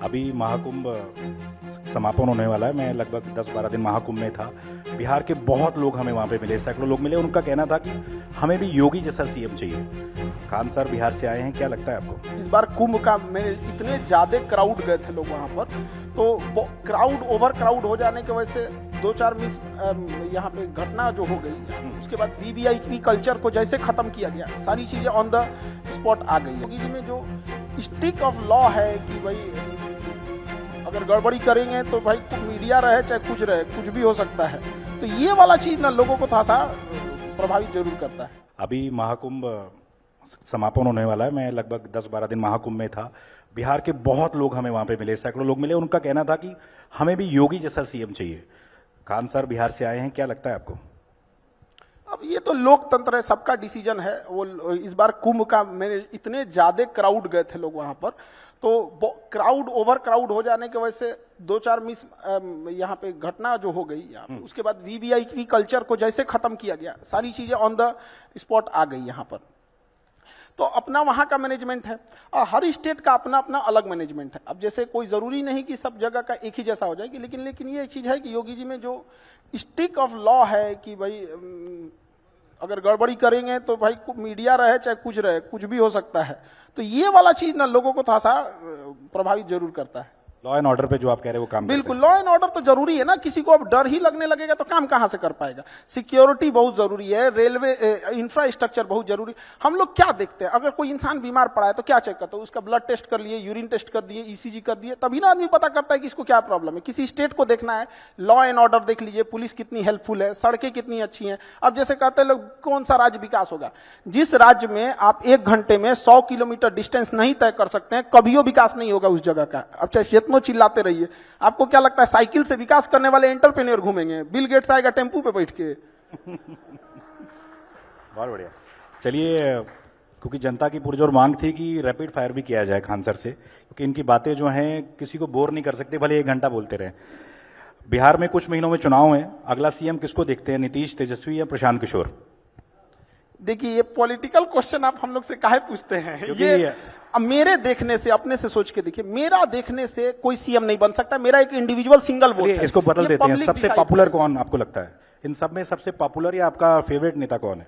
अभी महाकुंभ समापन होने वाला है। मैं लगभग 10-12 दिन महाकुंभ में था। बिहार के बहुत लोग हमें वहाँ पे मिले, सैकड़ों लोग मिले। उनका कहना था कि हमें भी योगी जैसा सीएम चाहिए। खान सर बिहार से आए हैं, क्या लगता है आपको? इस बार कुंभ का में इतने ज्यादा क्राउड गए थे लोग वहाँ पर, तो क्राउड ओवर क्राउड हो जाने की वजह से 2-4 मिस यहाँ पे घटना जो हो गई, उसके बाद वीवीआईपी कल्चर को जैसे खत्म किया गया, सारी चीजें ऑन द स्पॉट आ गई। योगी जी में जो स्टिक ऑफ लॉ है कि भाई अगर गड़बड़ी करेंगे तो भाई मीडिया रहे चाहे कुछ रहे, कुछ भी हो सकता है, तो ये वाला चीज ना लोगों को थोड़ा सा प्रभावित जरूर करता है। अभी महाकुंभ समापन होने वाला है। मैं लगभग 10-12 दिन महाकुंभ में था। बिहार के बहुत लोग हमें वहाँ पे मिले, सैकड़ों लोग मिले। उनका कहना था कि हमें भी योगी जैसा सीएम चाहिए। खान सर बिहार से आए हैं, क्या लगता है आपको? अब ये तो लोकतंत्र है, सबका डिसीजन है। वो इस बार कुंभ का में इतने ज्यादा क्राउड गए थे लोग वहां पर, तो क्राउड ओवर क्राउड हो जाने की वजह से 2-4 मिस यहाँ पे घटना जो हो गई, उसके बाद वीवीआईपी कल्चर को जैसे खत्म किया गया, सारी चीजें ऑन द स्पॉट आ गई यहाँ पर। तो अपना वहां का मैनेजमेंट है और हर स्टेट का अपना अपना अलग मैनेजमेंट है। अब जैसे कोई जरूरी नहीं कि सब जगह का एक ही जैसा हो जाएगी, लेकिन ये एक चीज है कि योगी जी में जो स्टिक ऑफ लॉ है कि भाई अगर गड़बड़ी करेंगे तो भाई मीडिया रहे चाहे कुछ रहे, कुछ भी हो सकता है, तो ये वाला चीज ना लोगों को थोड़ा सा प्रभावित जरूर करता है। लॉ एंड ऑर्डर पे जो आप कह रहे हैं वो काम बिल्कुल, लॉ एंड ऑर्डर तो जरूरी है ना। किसी को अब डर ही लगने लगेगा तो काम कहां से कर पाएगा। सिक्योरिटी बहुत जरूरी है, रेलवे इंफ्रास्ट्रक्चर बहुत जरूरी। हम लोग क्या देखते हैं, अगर कोई इंसान बीमार पड़ा है तो क्या चेक करते हैं? उसका ब्लड टेस्ट कर लिए, यूरिन टेस्ट कर दिए, ईसीजी कर दिए, तभी ना आदमी पता करता है कि इसको क्या प्रॉब्लम है। किसी स्टेट को देखना है, लॉ एंड ऑर्डर देख लीजिए, पुलिस कितनी हेल्पफुल है, सड़कें कितनी अच्छी हैं। अब जैसे कहते हैं लोग कौन सा राज्य विकास होगा, जिस राज्य में आप 1 घंटे में 100 किलोमीटर डिस्टेंस नहीं तय कर सकते हैं, कभी विकास नहीं होगा उस जगह का। अब चाहे जितनो चिल्लाते रहिए, आपको क्या लगता है साइकिल से विकास करने वाले एंटरप्रेन्योर घूमेंगे? बिल गेट्स आएगा टेम्पू पे बैठ के। बहुत बढ़िया। चलिए, क्योंकि जनता की पुरजोर मांग थी कि रैपिड फायर भी किया जाए खान सर से, क्योंकि इनकी बातें जो हैं किसी को बोर नहीं कर सकते, भले 1 घंटा बोलते रहे। बिहार में कुछ महीनों में चुनाव है, अगला सीएम किसको देखते हैं, नीतीश, तेजस्वी या प्रशांत किशोर? देखिए, ये पॉलिटिकल क्वेश्चन आप हम लोग से काहे पूछते हैं? ये अब मेरे देखने से, अपने से सोच के देखिए, मेरा देखने से कोई सीएम नहीं बन सकता। मेरा एक इंडिविजुअल सिंगल वोट है। इसको बदल देते हैं। सबसे पॉपुलर कौन आपको लगता है इन सब में? सबसे पॉपुलर या आपका फेवरेट नेता कौन है?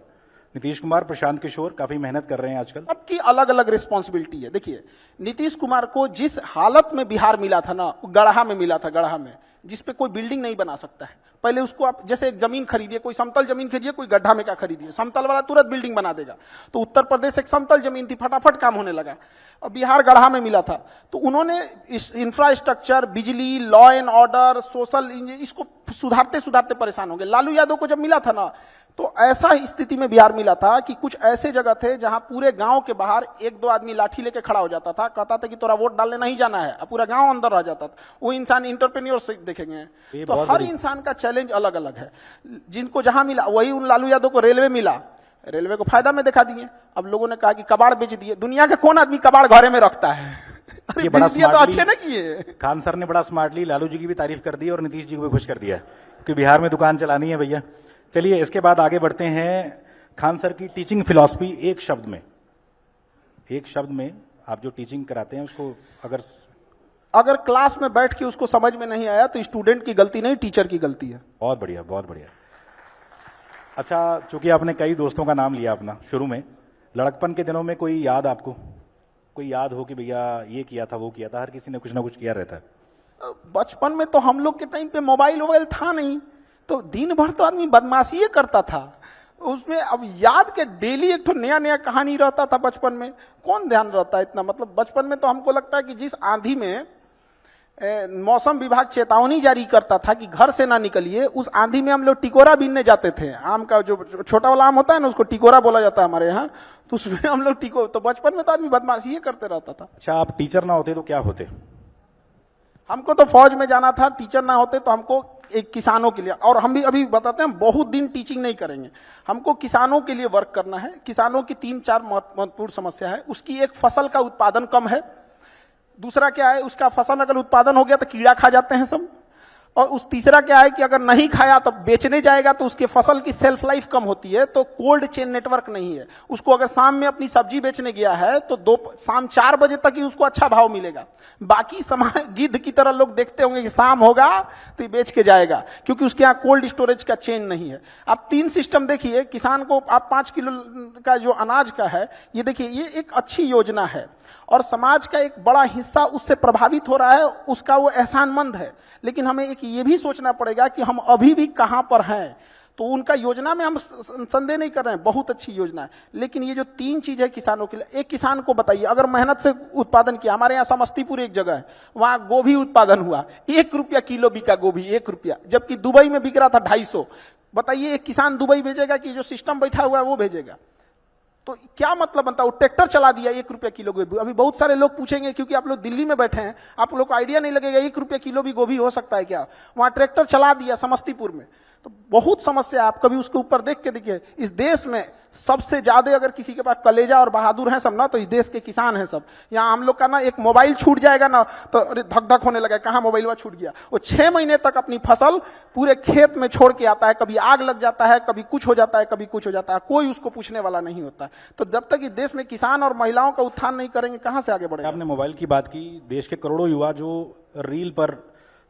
नीतीश कुमार, प्रशांत किशोर? काफी मेहनत कर रहे हैं आजकल। सबकी अलग अलग रिस्पॉन्सिबिलिटी है। देखिए, नीतीश कुमार को जिस हालत में बिहार मिला था ना, गढ़ा में मिला था, गढ़ा में, जिसपे कोई बिल्डिंग नहीं बना सकता है। पहले उसको आप जैसे एक जमीन खरीदिए, कोई समतल जमीन खरीदिए, कोई गड्ढा में क्या खरीदिए, समतल वाला तुरंत बिल्डिंग बना देगा। तो उत्तर प्रदेश एक समतल जमीन थी, फटाफट काम होने लगा। और बिहार गढ़ा में मिला था, तो उन्होंने इस इंफ्रास्ट्रक्चर, बिजली, लॉ एंड ऑर्डर, सोशल, इसको सुधारते सुधारते परेशान हो गए। लालू यादव को जब मिला था ना, तो ऐसा स्थिति में बिहार मिला था कि कुछ ऐसे जगह थे जहां पूरे गांव के बाहर 1-2 आदमी लाठी लेके खड़ा हो जाता था, कहता था कि तोरा वोट डालने नहीं जाना है, पूरा गांव अंदर रह जाता था। वो इंसान इंटरप्रेन्योर से देखेंगे तो हर इंसान का चैलेंज अलग अलग है। जिनको जहां मिला, वही उन लालू यादव को रेलवे मिला, रेलवे को फायदा में दिखा दिए। अब लोगों ने कहा कि कबाड़ बेच दिए। दुनिया के कौन आदमी कबाड़ घरे में रखता है? ये बड़ा तो अच्छे ना किए। खान सर ने बड़ा स्मार्टली लालू जी की भी तारीफ कर दी और नीतीश जी को भी खुश कर दिया, क्योंकि बिहार में दुकान चलानी है भैया। चलिए, इसके बाद आगे बढ़ते हैं। खान सर की टीचिंग फिलॉसफी, एक शब्द में आप जो टीचिंग कराते हैं उसको अगर क्लास में बैठ के उसको समझ में नहीं आया तो स्टूडेंट की गलती नहीं, टीचर की गलती है। बहुत बढ़िया, बहुत बढ़िया। अच्छा, चूंकि आपने कई दोस्तों का नाम लिया अपना शुरू में, लड़कपन के दिनों में कोई याद आपको, कोई याद हो कि भैया ये किया था, वो किया था? हर किसी ने कुछ ना कुछ किया रहता है। बचपन में तो हम लोग के टाइम पे मोबाइल था नहीं, तो दिन भर तो आदमी बदमाशी करता था उसमें। अब याद के डेली एक तो नया नया कहानी रहता था बचपन में, कौन ध्यान रहता है इतना। मतलब बचपन में तो हमको लगता है कि जिस आंधी में मौसम विभाग चेतावनी जारी करता था कि घर से ना निकलिए, उस आंधी में हम लोग टिकोरा बीनने जाते थे। आम का जो छोटा वाला आम होता है ना, उसको टिकोरा बोला जाता है हमारे यहाँ, तो उसमें हम लोग तो बचपन में तो आदमी बदमाशी करते रहता था। अच्छा, आप टीचर ना होते तो क्या होते? हमको तो फौज में जाना था। टीचर ना होते तो हमको एक किसानों के लिए, और हम भी अभी बताते हैं बहुत दिन टीचिंग नहीं करेंगे, हमको किसानों के लिए वर्क करना है। किसानों की 3-4 महत्वपूर्ण समस्या है। उसकी एक, फसल का उत्पादन कम है। दूसरा क्या है, उसका फसल अगर उत्पादन हो गया तो कीड़ा खा जाते हैं सब। और उस तीसरा क्या है कि अगर नहीं खाया तो बेचने जाएगा तो उसके फसल की सेल्फ लाइफ कम होती है, तो कोल्ड चेन नेटवर्क नहीं है। उसको अगर शाम में अपनी सब्जी बेचने गया है तो शाम 4 बजे तक ही उसको अच्छा भाव मिलेगा। बाकी समय गिद्ध की तरह लोग देखते होंगे कि शाम होगा तो ये बेच के जाएगा, क्योंकि उसके यहाँ कोल्ड स्टोरेज का चेन नहीं है। आप 3 सिस्टम देखिए, किसान को आप 5 किलो का जो अनाज का है, ये देखिए, ये एक अच्छी योजना है और समाज का एक बड़ा हिस्सा उससे प्रभावित हो रहा है, उसका वो एहसानमंद है। लेकिन हमें एक ये भी सोचना पड़ेगा कि हम अभी भी कहां पर हैं। तो उनका योजना में हम संदेह नहीं कर रहे हैं, बहुत अच्छी योजना है, लेकिन ये जो 3 चीज है किसानों के लिए, एक किसान को बताइए अगर मेहनत से उत्पादन किया, हमारे यहाँ समस्तीपुर एक जगह है, वहां गोभी उत्पादन हुआ, 1 रुपया किलो बिका गोभी, 1 रुपया, जबकि दुबई में बिक रहा था 250। बताइए एक किसान दुबई भेजेगा कि जो सिस्टम बैठा हुआ है वो भेजेगा? तो क्या मतलब बनता है? वो ट्रैक्टर चला दिया 1 रुपया किलो गोभी। अभी बहुत सारे लोग पूछेंगे, क्योंकि आप लोग दिल्ली में बैठे हैं, आप लोग को आइडिया नहीं लगेगा 1 रुपया किलो भी गोभी हो सकता है क्या? वहां ट्रैक्टर चला दिया समस्तीपुर में। तो बहुत समस्या है, आप कभी उसके ऊपर देख के देखिए। इस देश में सबसे ज्यादा अगर किसी के पास कलेजा और बहादुर है सब ना, तो इस देश के किसान हैं सब। यहाँ हम लोग का ना एक मोबाइल छूट जाएगा ना तो अरे धक धक होने लगा, कहाँ मोबाइल हुआ छूट गया। वो 6 महीने तक अपनी फसल पूरे खेत में छोड़ के आता है, कभी आग लग जाता है, कभी कुछ हो जाता है, कभी कुछ हो जाता है, कोई उसको पूछने वाला नहीं होता है। तो जब तक इस देश में किसान और महिलाओं का उत्थान नहीं करेंगे, कहां से आगे बढ़ेगा? आपने मोबाइल की बात की, देश के करोड़ों युवा जो रील पर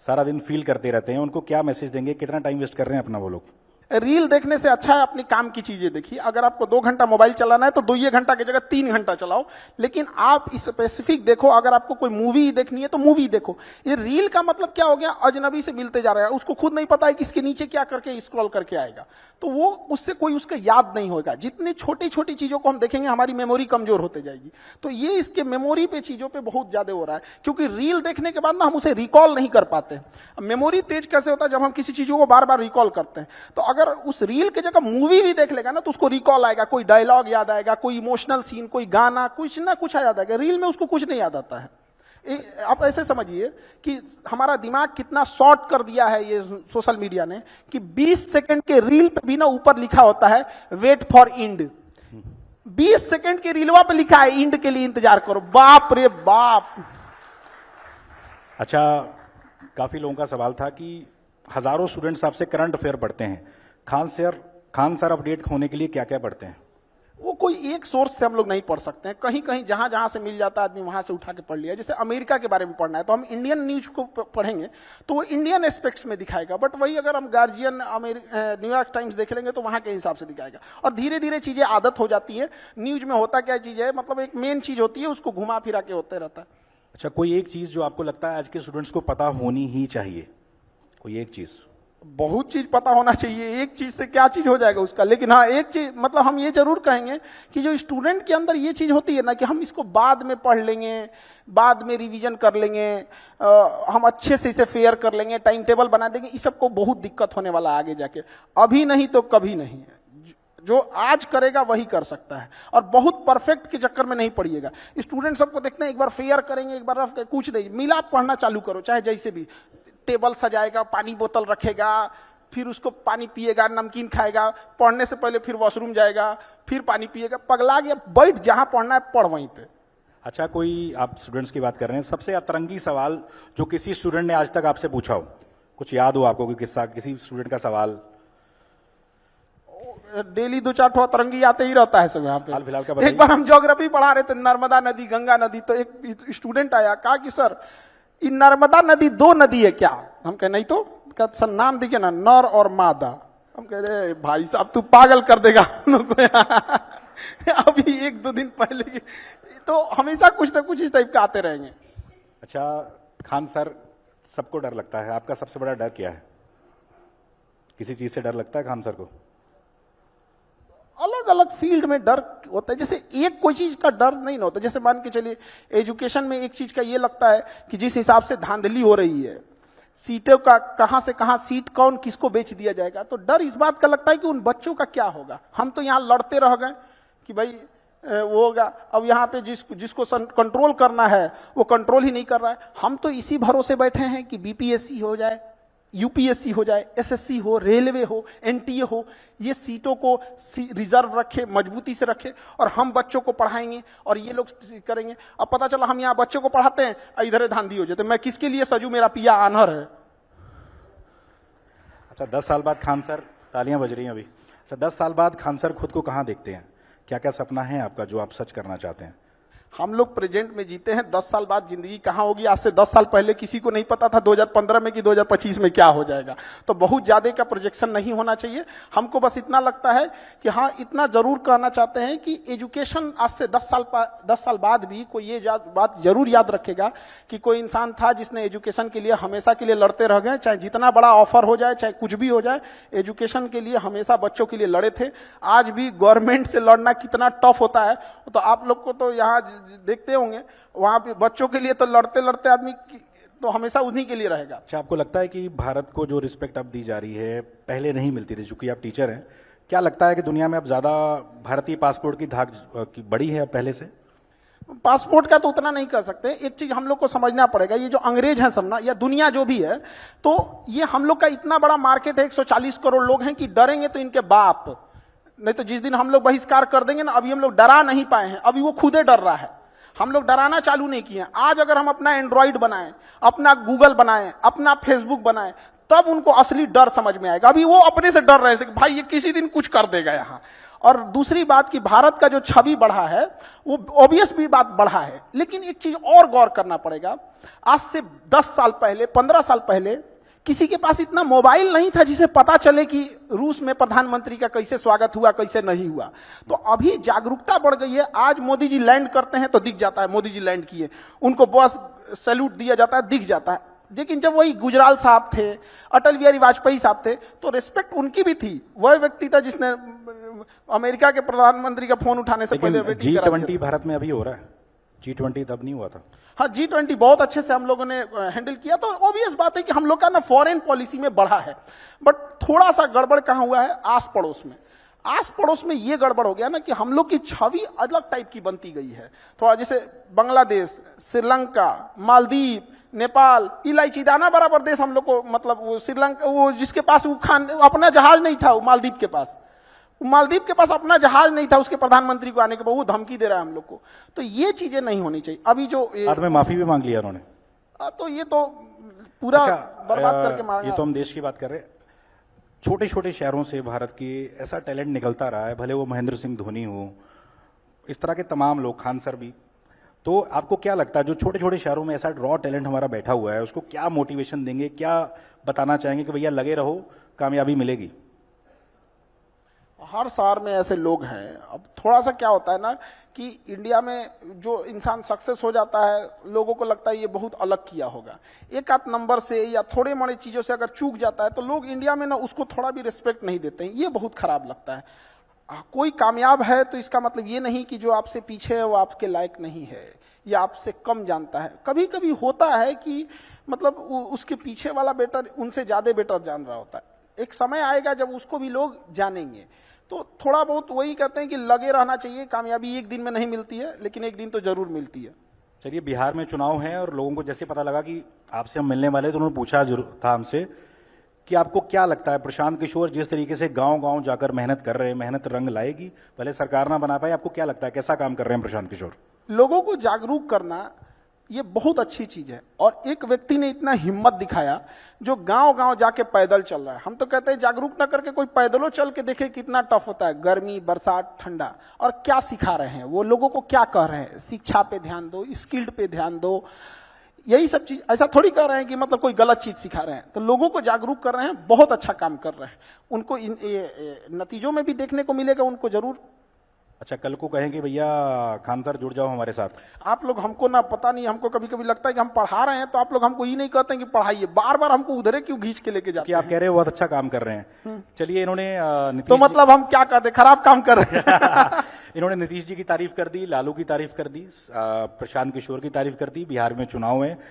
सारा दिन फील करते रहते हैं, उनको क्या मैसेज देंगे? कितना टाइम वेस्ट कर रहे हैं अपना वो लोग? रील देखने से अच्छा है अपनी काम की चीजें देखिए। अगर आपको 2 घंटा मोबाइल चलाना है तो 2 घंटा की जगह 3 घंटा चलाओ, लेकिन आप स्पेसिफिक देखो। अगर आपको कोई मूवी देखनी है तो मूवी देखो। ये रील का मतलब क्या हो गया? अजनबी से मिलते जा रहा है, उसको खुद नहीं पता है कि इसके नीचे क्या करके स्क्रॉल करके आएगा, तो वो उससे कोई उसका याद नहीं होगा। जितनी छोटी छोटी चीजों को हम देखेंगे हमारी मेमोरी कमजोर होते जाएगी। तो ये इसके मेमोरी पे चीजों पे बहुत ज्यादा हो रहा है, क्योंकि रील देखने के बाद ना हम उसे रिकॉल नहीं कर पाते। मेमोरी तेज कैसे होता है? जब हम किसी चीजों को बार बार रिकॉल करते हैं। तो अगर उस रील की जगह मूवी भी देख लेगा ना तो उसको रिकॉल आएगा, कोई डायलॉग याद आएगा, कोई इमोशनल सीन, कोई गाना, कुछ ना कुछ याद आएगा। रील में उसको कुछ नहीं याद आता है। आप ऐसे समझिए कि हमारा दिमाग कितना शॉर्ट कर दिया है ये सोशल मीडिया ने, कि 20 सेकंड के रील पे भी ना ऊपर लिखा होता है वेट फॉर इंड। 20 सेकंड के रीलवा पे लिखा है इंड के लिए इंतजार करो। बाप रे बाप। अच्छा, काफी लोगों का सवाल था कि हजारों स्टूडेंट्स आपसे करंट अफेयर पढ़ते हैं, खान सर अपडेट होने के लिए क्या क्या पढ़ते हैं? वो कोई एक सोर्स से हम लोग नहीं पढ़ सकते हैं, कहीं कहीं जहां जहां से मिल जाता है आदमी वहां से उठा के पढ़ लिया। जैसे अमेरिका के बारे में पढ़ना है तो हम इंडियन न्यूज को पढ़ेंगे तो वो इंडियन एस्पेक्ट्स में दिखाएगा, बट वही अगर हम गार्जियन न्यूयॉर्क टाइम्स देख लेंगे तो वहां के हिसाब से दिखाएगा। और धीरे धीरे चीजें आदत हो जाती है। न्यूज में होता क्या चीज है, मतलब एक मेन चीज होती है, उसको घुमा फिरा के होते रहता है। अच्छा, कोई एक चीज जो आपको लगता है आज के स्टूडेंट्स को पता होनी ही चाहिए? कोई एक चीज? बहुत चीज पता होना चाहिए, एक चीज से क्या चीज हो जाएगा उसका। लेकिन हाँ, एक चीज मतलब हम ये जरूर कहेंगे कि जो स्टूडेंट के अंदर ये चीज होती है ना कि हम इसको बाद में पढ़ लेंगे, बाद में रिवीजन कर लेंगे, हम अच्छे से इसे फेयर कर लेंगे, टाइम टेबल बना देंगे, इस सबको बहुत दिक्कत होने वाला आगे जाके। अभी नहीं तो कभी नहीं है। जो आज करेगा वही कर सकता है, और बहुत परफेक्ट के चक्कर में नहीं पड़िएगा। स्टूडेंट सबको देखते हैं, एक बार फेयर करेंगे, एक बार रफ, कुछ नहीं मिला, पढ़ना चालू करो, चाहे जैसे भी। टेबल सजाएगा, पानी बोतल रखेगा, फिर उसको पानी पिएगा, नमकीन खाएगा, पढ़ने से पहले फिर वॉशरूम जाएगा, फिर पानी पिएगा, पगला गया। बैठ, जहां पढ़ना है पढ़ वहीं पे। अच्छा, कोई आप स्टूडेंट्स की बात कर रहे हैं, सबसे अतरंगी सवाल जो किसी स्टूडेंट ने आज तक आपसे पूछा हो, कुछ याद हो आपको? कोई किस्सा, किसी स्टूडेंट का सवाल? डेली 2-4 अतरंगी आते ही रहता है सब यहाँ पे। हाल फिलहाल का बताइए। एक बार हम ज्योग्राफी पढ़ा रहे थे, नर्मदा नदी, गंगा नदी, तो एक स्टूडेंट आया, कहा कि सर ये नर्मदा नदी 2 नदी है क्या? हम कहे नहीं तो। कहते सर नाम देखिए ना, नर और मादा। हम कह रहे भाई साहब तू पागल कर देगा हम लोग को। अभी 1-2 दिन पहले तो हमेशा कुछ ना कुछ इस टाइप का आते रहेंगे। अच्छा, खान सर सबको डर लगता है, आपका सबसे बड़ा डर क्या है? किसी चीज से डर लगता है खान सर को? अलग अलग फील्ड में डर होता है, जैसे एक कोई चीज का डर नहीं होता। जैसे मान के चलिए एजुकेशन में एक चीज का ये लगता है कि जिस हिसाब से धांधली हो रही है, सीटों का कहां से कहां सीट कौन किसको बेच दिया जाएगा, तो डर इस बात का लगता है कि उन बच्चों का क्या होगा। हम तो यहां लड़ते रह गए कि भाई वो होगा, अब यहाँ पे जिसको कंट्रोल करना है वो कंट्रोल ही नहीं कर रहा है। हम तो इसी भरोसे बैठे हैं कि बीपीएससी हो जाए, यूपीएससी हो जाए, एसएससी हो, रेलवे हो, एनटीए हो, ये सीटों को रिजर्व रखे, मजबूती से रखे, और हम बच्चों को पढ़ाएंगे और ये लोग करेंगे। अब पता चला हम यहाँ बच्चों को पढ़ाते हैं, इधर धांधी हो जाते, मैं किसके लिए सजू, मेरा पिया आनहर है। अच्छा 10 साल बाद खान सर, तालियां बज रही हैं अभी। अच्छा 10 साल बाद खान सर खुद को कहाँ देखते हैं? क्या क्या सपना है आपका जो आप सच करना चाहते हैं? हम लोग प्रेजेंट में जीते हैं, 10 साल बाद जिंदगी कहाँ होगी आज से 10 साल पहले किसी को नहीं पता था 2015 में कि 2025 में क्या हो जाएगा। तो बहुत ज्यादा का प्रोजेक्शन नहीं होना चाहिए। हमको बस इतना लगता है कि हाँ, इतना जरूर कहना चाहते हैं कि एजुकेशन आज से 10 साल बाद भी कोई ये बात जरूर याद रखेगा कि कोई इंसान था जिसने एजुकेशन के लिए हमेशा के लिए लड़ते रह गए, चाहे जितना बड़ा ऑफर हो जाए, चाहे कुछ भी हो जाए, एजुकेशन के लिए हमेशा बच्चों के लिए लड़े थे। आज भी गवर्नमेंट से लड़ना कितना टफ होता है तो आप लोग को तो यहाँ देखते होंगे, वहां पे बच्चों के लिए तो लड़ते लड़ते आदमी तो हमेशा उन्हीं के लिए रहेगा। अच्छा आपको लगता है कि भारत को जो रिस्पेक्ट अब दी जा रही है पहले नहीं मिलती थी, चूंकि आप टीचर हैं, क्या लगता है कि दुनिया में अब ज्यादा भारतीय पासपोर्ट की धाक की बड़ी है अब पहले से? पासपोर्ट का तो उतना नहीं कर सकते। एक चीज हम लोग को समझना पड़ेगा, ये जो अंग्रेज है सब ना, या दुनिया जो भी है, तो ये हम लोग का इतना बड़ा मार्केट है, 140 करोड़ लोग हैं कि डरेंगे तो इनके बाप, नहीं तो जिस दिन हम लोग बहिष्कार कर देंगे ना, अभी हम लोग डरा नहीं पाए हैं, अभी वो खुदे डर रहा है। हम लोग डराना चालू नहीं किए हैं। आज अगर हम अपना एंड्रॉइड बनाएं, अपना गूगल बनाएं, अपना फेसबुक बनाएं, तब उनको असली डर समझ में आएगा। अभी वो अपने से डर रहे थे कि भाई ये किसी दिन कुछ कर देगा यहाँ। और दूसरी बात कि भारत का जो छवि बढ़ा है वो ऑब्वियस भी बात बढ़ा है, लेकिन एक चीज और गौर करना पड़ेगा। आज से 10 साल पहले, 15 साल पहले किसी के पास इतना मोबाइल नहीं था जिसे पता चले कि रूस में प्रधानमंत्री का कैसे स्वागत हुआ, कैसे नहीं हुआ। तो अभी जागरूकता बढ़ गई है। आज मोदी जी लैंड करते हैं तो दिख जाता है मोदी जी लैंड किए, उनको बस सैल्यूट दिया जाता है, दिख जाता है। लेकिन जब वही गुजराल साहब थे, अटल बिहारी वाजपेयी साहब थे, तो रिस्पेक्ट उनकी भी थी। वह व्यक्ति था जिसने अमेरिका के प्रधानमंत्री का फोन उठाने से पहले G20 भारत में अभी हो रहा है, G20 तब नहीं हुआ था। हाँ, G20 बहुत अच्छे से हम लोगों ने हैंडल किया। तो ऑब्वियस बात है कि हम लोग का ना फॉरेन पॉलिसी में बढ़ा है, बट थोड़ा सा गड़बड़ कहाँ हुआ है, आस पड़ोस में। आस पड़ोस में ये गड़बड़ हो गया ना कि हम लोग की छवि अलग टाइप की बनती गई है। थोड़ा जैसे बांग्लादेश, श्रीलंका, मालदीव, नेपाल, इलायची दाना बराबर देश हम लोग को, मतलब वो श्रीलंका, वो जिसके पास वो अपना जहाज नहीं था, वो मालदीव के पास अपना जहाज नहीं था, उसके प्रधानमंत्री को आने के बाद वो धमकी दे रहा है हम लोग को। तो ये चीजें नहीं होनी चाहिए। अभी जो बाद में माफी भी मांग लिया उन्होंने, तो ये तो पूरा बर्बाद करके मारेंगे। ये तो हम देश की बात कर रहे हैं। छोटे छोटे शहरों से भारत की ऐसा टैलेंट निकलता रहा है, भले वो महेंद्र सिंह धोनी हो, इस तरह के तमाम लोग, खान सर भी। तो आपको क्या लगता है जो छोटे छोटे शहरों में ऐसा रॉ टैलेंट हमारा बैठा हुआ है, उसको क्या मोटिवेशन देंगे, क्या बताना चाहेंगे कि भैया लगे रहो, कामयाबी मिलेगी? हर शहर में ऐसे लोग हैं। अब थोड़ा सा क्या होता है ना कि इंडिया में जो इंसान सक्सेस हो जाता है, लोगों को लगता है ये बहुत अलग किया होगा। एक आध नंबर से या थोड़े मोड़े चीजों से अगर चूक जाता है तो लोग इंडिया में ना उसको थोड़ा भी रिस्पेक्ट नहीं देते हैं। ये बहुत खराब लगता है। कोई कामयाब है तो इसका मतलब ये नहीं कि जो आपसे पीछे है वो आपके लायक नहीं है या आपसे कम जानता है। कभी कभी होता है कि मतलब उसके पीछे वाला बेटर उनसे ज्यादा बेटर जान रहा होता है। एक समय आएगा जब उसको भी लोग जानेंगे। तो थोड़ा बहुत वही कहते हैं कि लगे रहना चाहिए। कामयाबी एक दिन में नहीं मिलती है, लेकिन एक दिन तो जरूर मिलती है। चलिए, बिहार में चुनाव है और लोगों को जैसे पता लगा कि आपसे हम मिलने वाले, तो उन्होंने पूछा जरूर था हमसे कि आपको क्या लगता है प्रशांत किशोर जिस तरीके से गांव गांव जाकर मेहनत कर रहे हैं, मेहनत रंग लाएगी? भले सरकार ना बना पाए, आपको क्या लगता है कैसा काम कर रहे हैं प्रशांत किशोर? लोगों को जागरूक करना ये बहुत अच्छी चीज है। और एक व्यक्ति ने इतना हिम्मत दिखाया जो गांव गांव जाके पैदल चल रहा है। हम तो कहते हैं जागरूक ना करके कोई पैदलों चल के देखे कितना टफ होता है, गर्मी, बरसात, ठंडा। और क्या सिखा रहे हैं वो, लोगों को क्या कह रहे हैं, शिक्षा पे ध्यान दो, स्किल्ड पे ध्यान दो, यही सब चीज। ऐसा थोड़ी कर रहे हैं कि मतलब कोई गलत चीज सिखा रहे हैं। तो लोगों को जागरूक कर रहे हैं, बहुत अच्छा काम कर रहे हैं। उनको नतीजों में भी देखने को मिलेगा, उनको जरूर। अच्छा, कल को कहें कि भैया खान सर जुड़ जाओ हमारे साथ, आप लोग, हमको ना पता नहीं, हमको कभी कभी लगता है कि हम पढ़ा रहे हैं तो आप लोग हमको ये नहीं कहते हैं कि पढ़ाइए, बार बार हमको उधरे क्यों खींच के लेके जाते कि आप कह रहे हो बहुत अच्छा काम कर रहे हैं। चलिए, इन्होंने तो मतलब हम क्या कहते, खराब काम कर रहे हैं। इन्होंने नीतीश जी की तारीफ कर दी, लालू की तारीफ कर दी, प्रशांत किशोर की तारीफ कर दी। बिहार में चुनाव है,